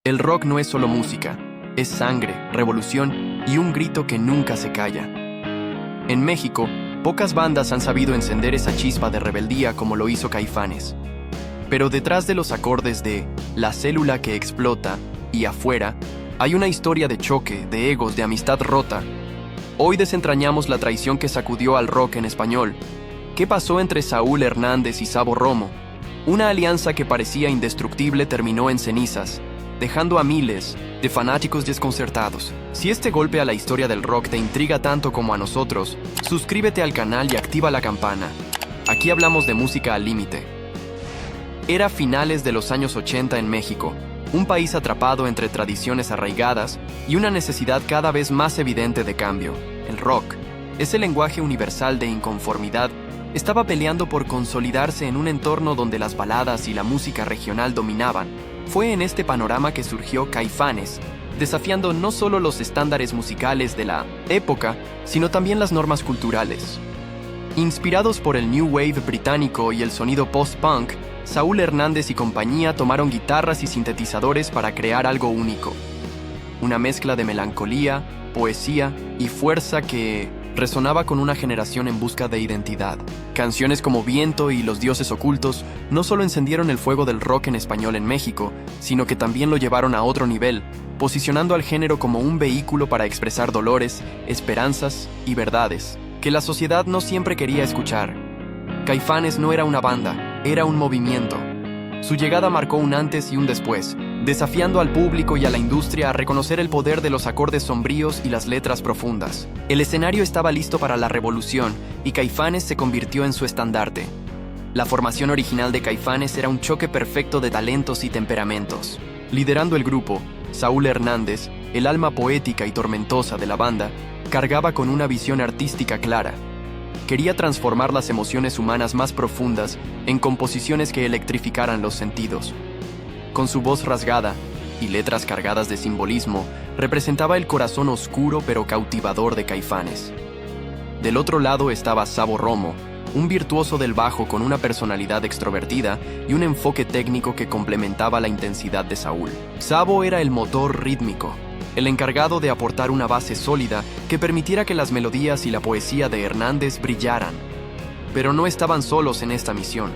El rock no es solo música, es sangre, revolución y un grito que nunca se calla. En México, pocas bandas han sabido encender esa chispa de rebeldía como lo hizo Caifanes. Pero detrás de los acordes de La célula que explota y Afuera, hay una historia de choque, de egos, de amistad rota. Hoy desentrañamos la traición que sacudió al rock en español. ¿Qué pasó entre Saúl Hernández y Sabo Romo? Una alianza que parecía indestructible terminó en cenizas, dejando a miles de fanáticos desconcertados. Si este golpe a la historia del rock te intriga tanto como a nosotros, suscríbete al canal y activa la campana. Aquí hablamos de música al límite. Era finales de los años 80 en México, un país atrapado entre tradiciones arraigadas y una necesidad cada vez más evidente de cambio. El rock, ese lenguaje universal de inconformidad, estaba peleando por consolidarse en un entorno donde las baladas y la música regional dominaban. Fue en este panorama que surgió Caifanes, desafiando no solo los estándares musicales de la época, sino también las normas culturales. Inspirados por el New Wave británico y el sonido post-punk, Saúl Hernández y compañía tomaron guitarras y sintetizadores para crear algo único. Una mezcla de melancolía, poesía y fuerza que resonaba con una generación en busca de identidad. Canciones como Viento y Los dioses ocultos no solo encendieron el fuego del rock en español en México, sino que también lo llevaron a otro nivel, posicionando al género como un vehículo para expresar dolores, esperanzas y verdades que la sociedad no siempre quería escuchar. Caifanes no era una banda, era un movimiento. Su llegada marcó un antes y un después, desafiando al público y a la industria a reconocer el poder de los acordes sombríos y las letras profundas. El escenario estaba listo para la revolución y Caifanes se convirtió en su estandarte. La formación original de Caifanes era un choque perfecto de talentos y temperamentos. Liderando el grupo, Saúl Hernández, el alma poética y tormentosa de la banda, cargaba con una visión artística clara. Quería transformar las emociones humanas más profundas en composiciones que electrificaran los sentidos. Con su voz rasgada y letras cargadas de simbolismo, representaba el corazón oscuro pero cautivador de Caifanes. Del otro lado estaba Sabo Romo, un virtuoso del bajo con una personalidad extrovertida y un enfoque técnico que complementaba la intensidad de Saúl. Sabo era el motor rítmico, el encargado de aportar una base sólida que permitiera que las melodías y la poesía de Hernández brillaran. Pero no estaban solos en esta misión.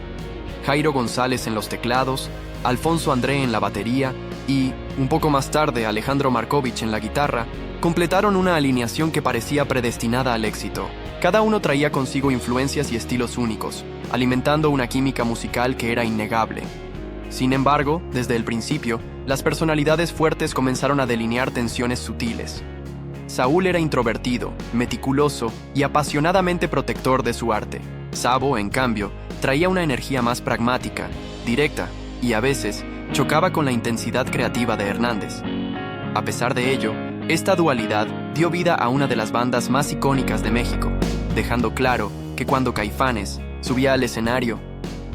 Jairo González en los teclados, Alfonso André en la batería y, un poco más tarde, Alejandro Markovich en la guitarra, completaron una alineación que parecía predestinada al éxito. Cada uno traía consigo influencias y estilos únicos, alimentando una química musical que era innegable. Sin embargo, desde el principio, las personalidades fuertes comenzaron a delinear tensiones sutiles. Saúl era introvertido, meticuloso y apasionadamente protector de su arte. Sabo, en cambio, traía una energía más pragmática, directa, y a veces chocaba con la intensidad creativa de Hernández. A pesar de ello, esta dualidad dio vida a una de las bandas más icónicas de México, dejando claro que cuando Caifanes subía al escenario,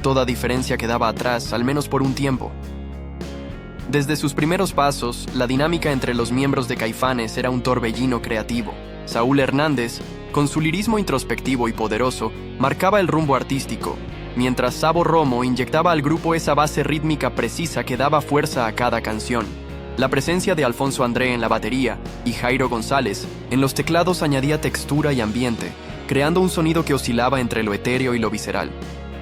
toda diferencia quedaba atrás, al menos por un tiempo. Desde sus primeros pasos, la dinámica entre los miembros de Caifanes era un torbellino creativo. Saúl Hernández, con su lirismo introspectivo y poderoso, marcaba el rumbo artístico, mientras Sabo Romo inyectaba al grupo esa base rítmica precisa que daba fuerza a cada canción. La presencia de Alfonso André en la batería y Jairo González en los teclados añadía textura y ambiente, creando un sonido que oscilaba entre lo etéreo y lo visceral.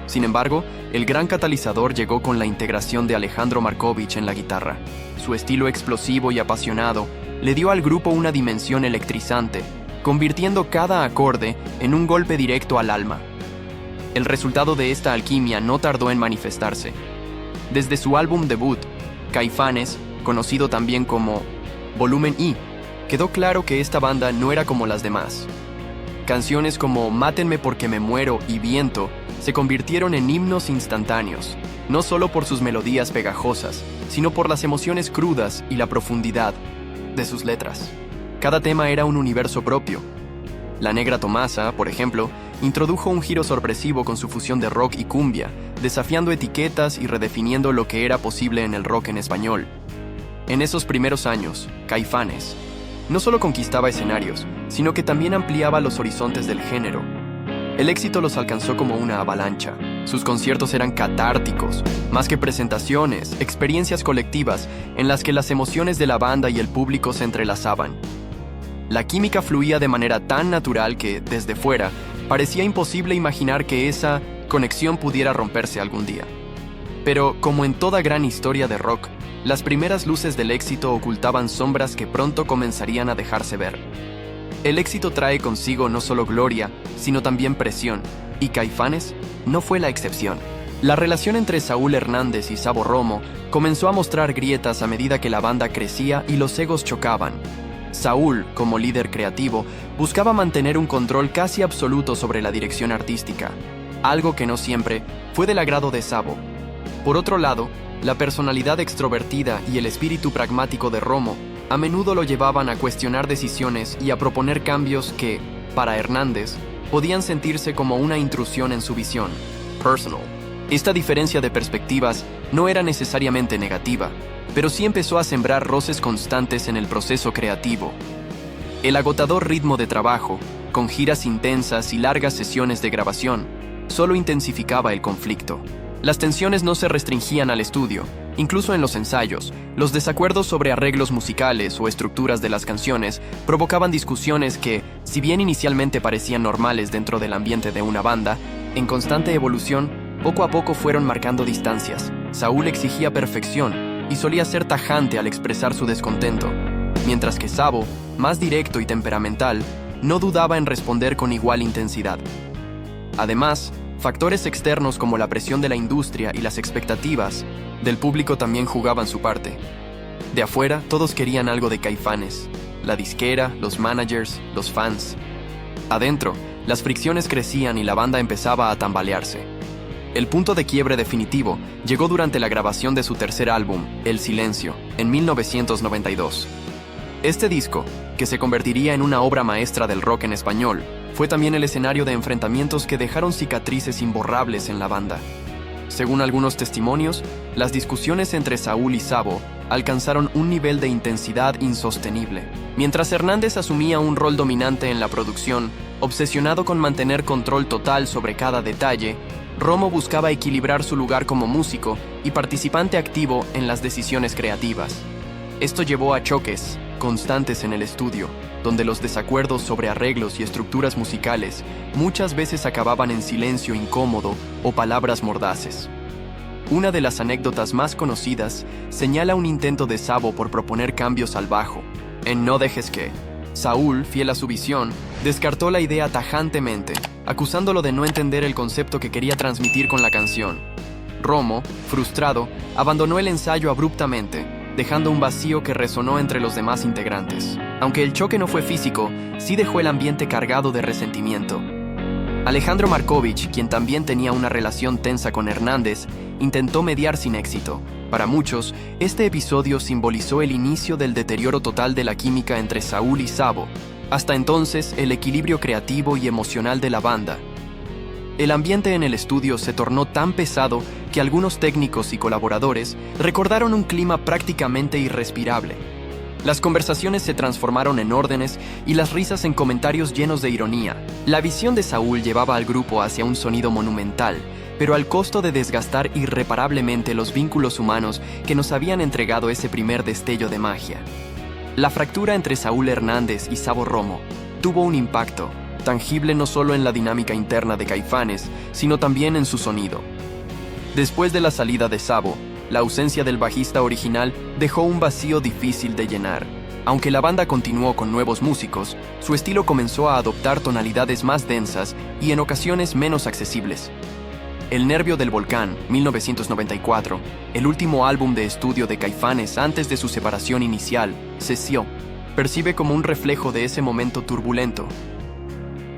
Sin embargo, el gran catalizador llegó con la integración de Alejandro Markovich en la guitarra. Su estilo explosivo y apasionado le dio al grupo una dimensión electrizante, convirtiendo cada acorde en un golpe directo al alma. El resultado de esta alquimia no tardó en manifestarse. Desde su álbum debut, Caifanes, conocido también como Volumen I, quedó claro que esta banda no era como las demás. Canciones como Mátenme porque me muero y Viento se convirtieron en himnos instantáneos, no solo por sus melodías pegajosas, sino por las emociones crudas y la profundidad de sus letras. Cada tema era un universo propio. La Negra Tomasa, por ejemplo, introdujo un giro sorpresivo con su fusión de rock y cumbia, desafiando etiquetas y redefiniendo lo que era posible en el rock en español. En esos primeros años, Caifanes no solo conquistaba escenarios, sino que también ampliaba los horizontes del género. El éxito los alcanzó como una avalancha. Sus conciertos eran catárticos, más que presentaciones, experiencias colectivas en las que las emociones de la banda y el público se entrelazaban. La química fluía de manera tan natural que, desde fuera, parecía imposible imaginar que esa conexión pudiera romperse algún día. Pero, como en toda gran historia de rock, las primeras luces del éxito ocultaban sombras que pronto comenzarían a dejarse ver. El éxito trae consigo no solo gloria, sino también presión, y Caifanes no fue la excepción. La relación entre Saúl Hernández y Sabo Romo comenzó a mostrar grietas a medida que la banda crecía y los egos chocaban. Saúl, como líder creativo, buscaba mantener un control casi absoluto sobre la dirección artística, algo que no siempre fue del agrado de Sabo. Por otro lado, la personalidad extrovertida y el espíritu pragmático de Romo a menudo lo llevaban a cuestionar decisiones y a proponer cambios que, para Hernández, podían sentirse como una intrusión en su visión personal. Esta diferencia de perspectivas no era necesariamente negativa, pero sí empezó a sembrar roces constantes en el proceso creativo. El agotador ritmo de trabajo, con giras intensas y largas sesiones de grabación, solo intensificaba el conflicto. Las tensiones no se restringían al estudio. Incluso en los ensayos, los desacuerdos sobre arreglos musicales o estructuras de las canciones provocaban discusiones que, si bien inicialmente parecían normales dentro del ambiente de una banda, en constante evolución, poco a poco fueron marcando distancias. Saúl exigía perfección y solía ser tajante al expresar su descontento, mientras que Sabo, más directo y temperamental, no dudaba en responder con igual intensidad. Además, factores externos como la presión de la industria y las expectativas del público también jugaban su parte. De afuera, todos querían algo de Caifanes: la disquera, los managers, los fans. Adentro, las fricciones crecían y la banda empezaba a tambalearse. El punto de quiebre definitivo llegó durante la grabación de su tercer álbum, El Silencio, en 1992. Este disco, que se convertiría en una obra maestra del rock en español, fue también el escenario de enfrentamientos que dejaron cicatrices imborrables en la banda. Según algunos testimonios, las discusiones entre Saúl y Sabo alcanzaron un nivel de intensidad insostenible. Mientras Hernández asumía un rol dominante en la producción, obsesionado con mantener control total sobre cada detalle, Romo buscaba equilibrar su lugar como músico y participante activo en las decisiones creativas. Esto llevó a choques constantes en el estudio, donde los desacuerdos sobre arreglos y estructuras musicales muchas veces acababan en silencio incómodo o palabras mordaces. Una de las anécdotas más conocidas señala un intento de Sabo por proponer cambios al bajo. En No dejes que, Saúl, fiel a su visión, descartó la idea tajantemente, acusándolo de no entender el concepto que quería transmitir con la canción. Romo, frustrado, abandonó el ensayo abruptamente, dejando un vacío que resonó entre los demás integrantes. Aunque el choque no fue físico, sí dejó el ambiente cargado de resentimiento. Alejandro Markovich, quien también tenía una relación tensa con Hernández, intentó mediar sin éxito. Para muchos, este episodio simbolizó el inicio del deterioro total de la química entre Saúl y Sabo. Hasta entonces, el equilibrio creativo y emocional de la banda. El ambiente en el estudio se tornó tan pesado que algunos técnicos y colaboradores recordaron un clima prácticamente irrespirable. Las conversaciones se transformaron en órdenes y las risas en comentarios llenos de ironía. La visión de Saúl llevaba al grupo hacia un sonido monumental, pero al costo de desgastar irreparablemente los vínculos humanos que nos habían entregado ese primer destello de magia. La fractura entre Saúl Hernández y Sabo Romo tuvo un impacto tangible no solo en la dinámica interna de Caifanes, sino también en su sonido. Después de la salida de Sabo, la ausencia del bajista original dejó un vacío difícil de llenar. Aunque la banda continuó con nuevos músicos, su estilo comenzó a adoptar tonalidades más densas y en ocasiones menos accesibles. El Nervio del Volcán, 1994, el último álbum de estudio de Caifanes antes de su separación inicial, Sessió, percibe como un reflejo de ese momento turbulento.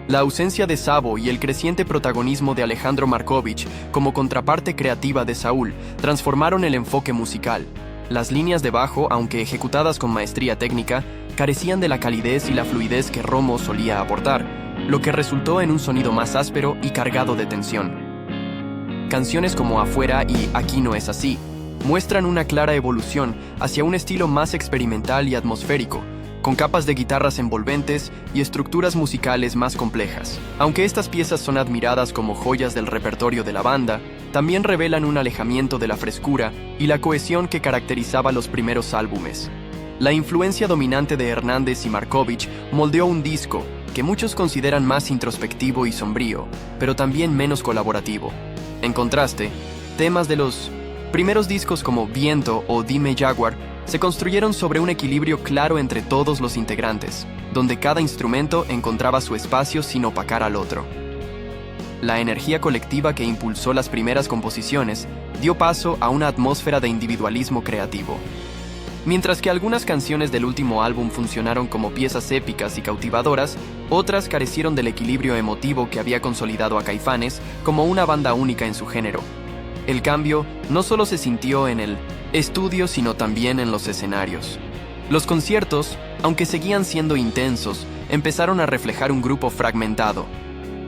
La ausencia de Sabo y el creciente protagonismo de Alejandro Markovich como contraparte creativa de Saúl transformaron el enfoque musical. Las líneas de bajo, aunque ejecutadas con maestría técnica, carecían de la calidez y la fluidez que Romo solía aportar, lo que resultó en un sonido más áspero y cargado de tensión. Canciones como Afuera y Aquí no es así muestran una clara evolución hacia un estilo más experimental y atmosférico, con capas de guitarras envolventes y estructuras musicales más complejas. Aunque estas piezas son admiradas como joyas del repertorio de la banda, también revelan un alejamiento de la frescura y la cohesión que caracterizaba los primeros álbumes. La influencia dominante de Hernández y Markovich moldeó un disco que muchos consideran más introspectivo y sombrío, pero también menos colaborativo. En contraste, temas de los primeros discos como Viento o Dime Jaguar se construyeron sobre un equilibrio claro entre todos los integrantes, donde cada instrumento encontraba su espacio sin opacar al otro. La energía colectiva que impulsó las primeras composiciones dio paso a una atmósfera de individualismo creativo. Mientras que algunas canciones del último álbum funcionaron como piezas épicas y cautivadoras, otras carecieron del equilibrio emotivo que había consolidado a Caifanes como una banda única en su género. El cambio no solo se sintió en el estudio, sino también en los escenarios. Los conciertos, aunque seguían siendo intensos, empezaron a reflejar un grupo fragmentado.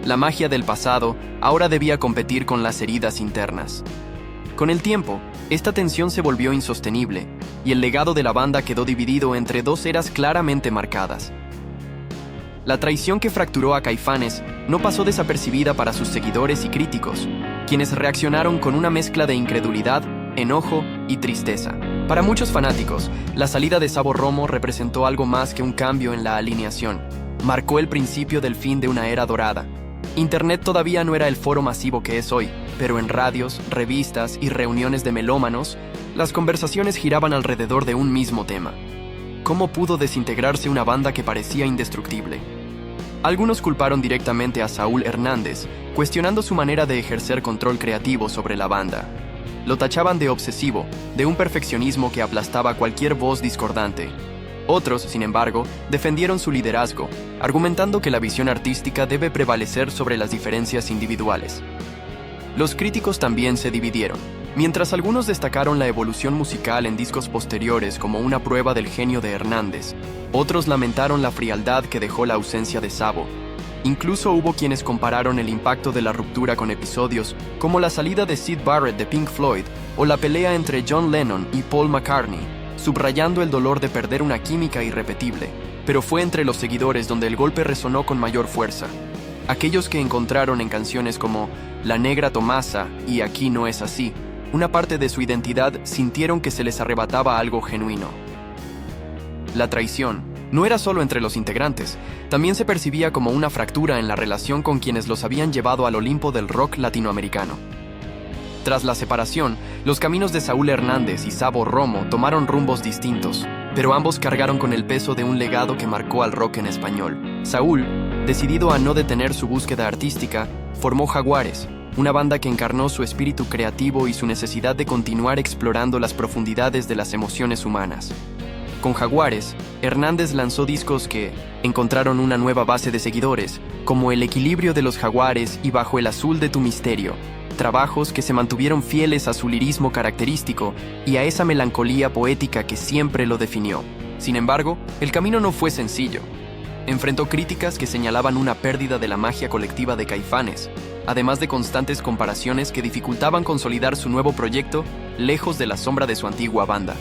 La magia del pasado ahora debía competir con las heridas internas. Con el tiempo, esta tensión se volvió insostenible, y el legado de la banda quedó dividido entre dos eras claramente marcadas. La traición que fracturó a Caifanes no pasó desapercibida para sus seguidores y críticos, quienes reaccionaron con una mezcla de incredulidad, enojo y tristeza. Para muchos fanáticos, la salida de Sabo Romo representó algo más que un cambio en la alineación. Marcó el principio del fin de una era dorada. Internet todavía no era el foro masivo que es hoy, pero en radios, revistas y reuniones de melómanos, las conversaciones giraban alrededor de un mismo tema. ¿Cómo pudo desintegrarse una banda que parecía indestructible? Algunos culparon directamente a Saúl Hernández, cuestionando su manera de ejercer control creativo sobre la banda. Lo tachaban de obsesivo, de un perfeccionismo que aplastaba cualquier voz discordante. Otros, sin embargo, defendieron su liderazgo, argumentando que la visión artística debe prevalecer sobre las diferencias individuales. Los críticos también se dividieron. Mientras algunos destacaron la evolución musical en discos posteriores como una prueba del genio de Hernández, otros lamentaron la frialdad que dejó la ausencia de Sabo. Incluso hubo quienes compararon el impacto de la ruptura con episodios como la salida de Syd Barrett de Pink Floyd o la pelea entre John Lennon y Paul McCartney, subrayando el dolor de perder una química irrepetible. Pero fue entre los seguidores donde el golpe resonó con mayor fuerza. Aquellos que encontraron en canciones como La Negra Tomasa y Aquí no es así, una parte de su identidad, sintieron que se les arrebataba algo genuino. La traición no era solo entre los integrantes, también se percibía como una fractura en la relación con quienes los habían llevado al Olimpo del rock latinoamericano. Tras la separación, los caminos de Saúl Hernández y Sabo Romo tomaron rumbos distintos, pero ambos cargaron con el peso de un legado que marcó al rock en español. Saúl, decidido a no detener su búsqueda artística, formó Jaguares, una banda que encarnó su espíritu creativo y su necesidad de continuar explorando las profundidades de las emociones humanas. Con Jaguares, Hernández lanzó discos que encontraron una nueva base de seguidores, como El Equilibrio de los Jaguares y Bajo el Azul de tu Misterio, trabajos que se mantuvieron fieles a su lirismo característico y a esa melancolía poética que siempre lo definió. Sin embargo, el camino no fue sencillo. Enfrentó críticas que señalaban una pérdida de la magia colectiva de Caifanes, además de constantes comparaciones que dificultaban consolidar su nuevo proyecto lejos de la sombra de su antigua banda.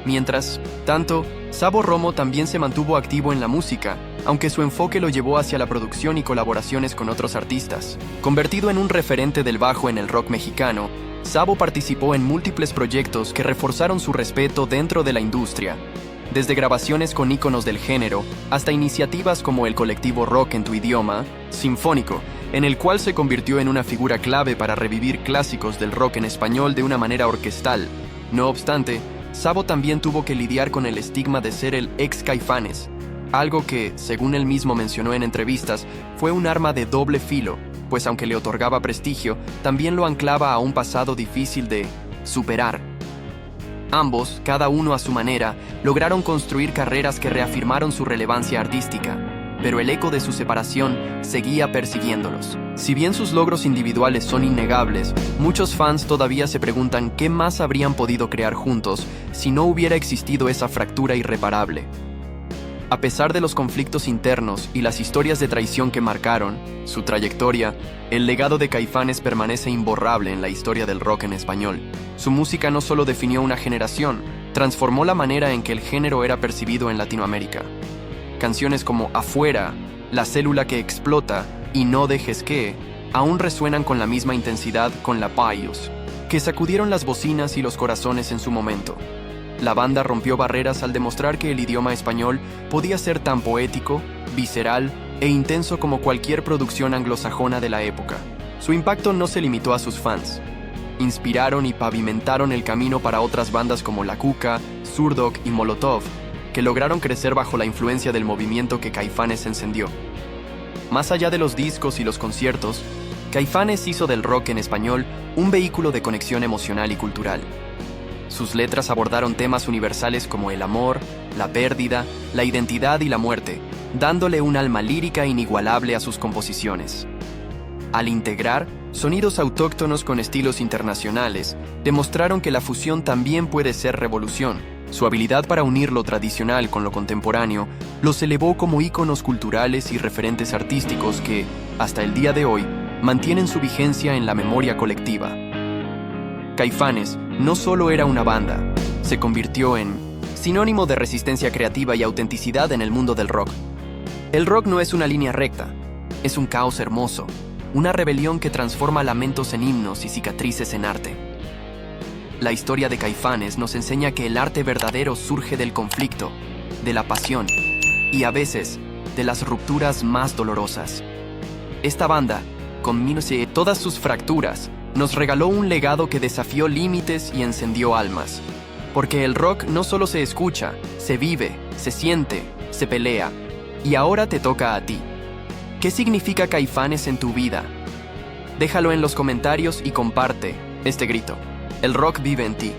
Mientras tanto, Sabo Romo también se mantuvo activo en la música, aunque su enfoque lo llevó hacia la producción y colaboraciones con otros artistas. Convertido en un referente del bajo en el rock mexicano, Sabo participó en múltiples proyectos que reforzaron su respeto dentro de la industria. Desde grabaciones con íconos del género, hasta iniciativas como el colectivo Rock en tu Idioma, Sinfónico, en el cual se convirtió en una figura clave para revivir clásicos del rock en español de una manera orquestal. No obstante, Sabo también tuvo que lidiar con el estigma de ser el ex Caifanes, algo que, según él mismo mencionó en entrevistas, fue un arma de doble filo, pues aunque le otorgaba prestigio, también lo anclaba a un pasado difícil de superar. Ambos, cada uno a su manera, lograron construir carreras que reafirmaron su relevancia artística, pero el eco de su separación seguía persiguiéndolos. Si bien sus logros individuales son innegables, muchos fans todavía se preguntan qué más habrían podido crear juntos si no hubiera existido esa fractura irreparable. A pesar de los conflictos internos y las historias de traición que marcaron su trayectoria, el legado de Caifanes permanece imborrable en la historia del rock en español. Su música no solo definió una generación, transformó la manera en que el género era percibido en Latinoamérica. Canciones como Afuera, La célula que explota y No dejes que aún resuenan con la misma intensidad con La Payos, que sacudieron las bocinas y los corazones en su momento. La banda rompió barreras al demostrar que el idioma español podía ser tan poético, visceral e intenso como cualquier producción anglosajona de la época. Su impacto no se limitó a sus fans. Inspiraron y pavimentaron el camino para otras bandas como La Cuca, Zurdok y Molotov, que lograron crecer bajo la influencia del movimiento que Caifanes encendió. Más allá de los discos y los conciertos, Caifanes hizo del rock en español un vehículo de conexión emocional y cultural. Sus letras abordaron temas universales como el amor, la pérdida, la identidad y la muerte, dándole un alma lírica inigualable a sus composiciones. Al integrar sonidos autóctonos con estilos internacionales, demostraron que la fusión también puede ser revolución. Su habilidad para unir lo tradicional con lo contemporáneo los elevó como íconos culturales y referentes artísticos que, hasta el día de hoy, mantienen su vigencia en la memoria colectiva. Caifanes no solo era una banda, se convirtió en sinónimo de resistencia creativa y autenticidad en el mundo del rock. El rock no es una línea recta, es un caos hermoso, una rebelión que transforma lamentos en himnos y cicatrices en arte. La historia de Caifanes nos enseña que el arte verdadero surge del conflicto, de la pasión y a veces de las rupturas más dolorosas. Esta banda, con todas sus fracturas, nos regaló un legado que desafió límites y encendió almas. Porque el rock no solo se escucha, se vive, se siente, se pelea. Y ahora te toca a ti. ¿Qué significa Caifanes en tu vida? Déjalo en los comentarios y comparte este grito. El rock vive en ti.